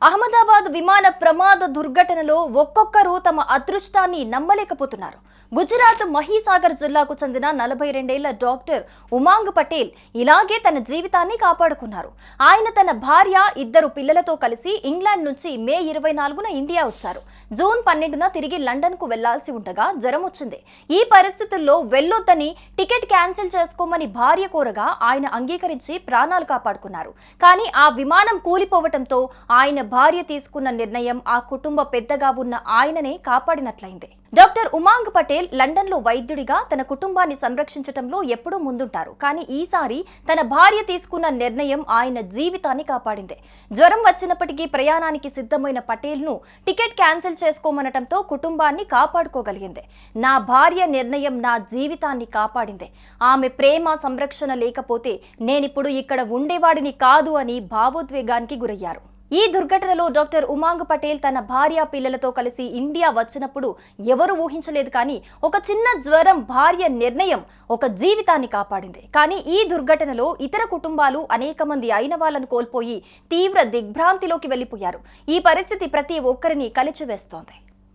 అహ్మదాబాద్ విమాన ప్రమాద దుర్ఘటనలో ఒక్కొక్కరు తమ అదృష్టాన్ని నమ్మలేకపోతున్నారు. గుజరాత్ మహీసాగర్ జిల్లాకు చెందిన 42 డాక్టర్ ఉమాంగ్ పటేల్ ఇలాగే తన జీవితాన్ని కాపాడుకున్నారు. ఆయన తన భార్య, 2 పిల్లలతో కలిసి ఇంగ్లాండ్ నుంచి మే 24న ఇండియా వచ్చారు. జూన్ 12న తిరిగి లండన్ కు వెళ్లాల్సి ఉండగా జ్వరం వచ్చింది. ఈ పరిస్థితుల్లో వెళ్లొద్దని టికెట్ క్యాన్సిల్ చేసుకోమని భార్య కోరగా ఆయన అంగీకరించి ప్రాణాలు కాపాడుకున్నారు. కానీ ఆ విమానం కూలిపోవటంతో ఆయన భార్య తీసుకున్న నిర్ణయం ఆ కుటుంబ పెద్దగా ఉన్న ఆయననే కాపాడినట్లయింది. డాక్టర్ ఉమాంగ్ పటేల్ లండన్ లో వైద్యుడిగా తన కుటుంబాన్ని సంరక్షించటంలో ఎప్పుడూ ముందుంటారు. కానీ ఈసారి తన భార్య తీసుకున్న నిర్ణయం ఆయన జీవితాన్ని కాపాడింది. జ్వరం వచ్చినప్పటికీ ప్రయాణానికి సిద్ధమైన పటేల్ ను టికెట్ క్యాన్సిల్ చేసుకోమనటంతో కుటుంబాన్ని కాపాడుకోగలిగింది. నా భార్య నిర్ణయం నా జీవితాన్ని కాపాడింది. ఆమె ప్రేమ సంరక్షణ లేకపోతే నేనిప్పుడు ఇక్కడ ఉండేవాడిని కాదు అని భావోద్వేగానికి గురయ్యారు. ఈ దుర్ఘటనలో డాక్టర్ ఉమాంగ్ పటేల్ తన భార్య, పిల్లలతో కలిసి ఇండియా వచ్చినప్పుడు ఎవరు ఊహించలేదు. కానీ ఒక చిన్న జ్వరం, భార్య నిర్ణయం ఒక జీవితాన్ని కాపాడింది. కానీ ఈ దుర్ఘటనలో ఇతర కుటుంబాలు అనేక మంది అయిన వాళ్ళను కోల్పోయి తీవ్ర దిగ్భ్రాంతిలోకి వెళ్లిపోయారు. ఈ పరిస్థితి ప్రతి ఒక్కరిని కలిచివేస్తోంది.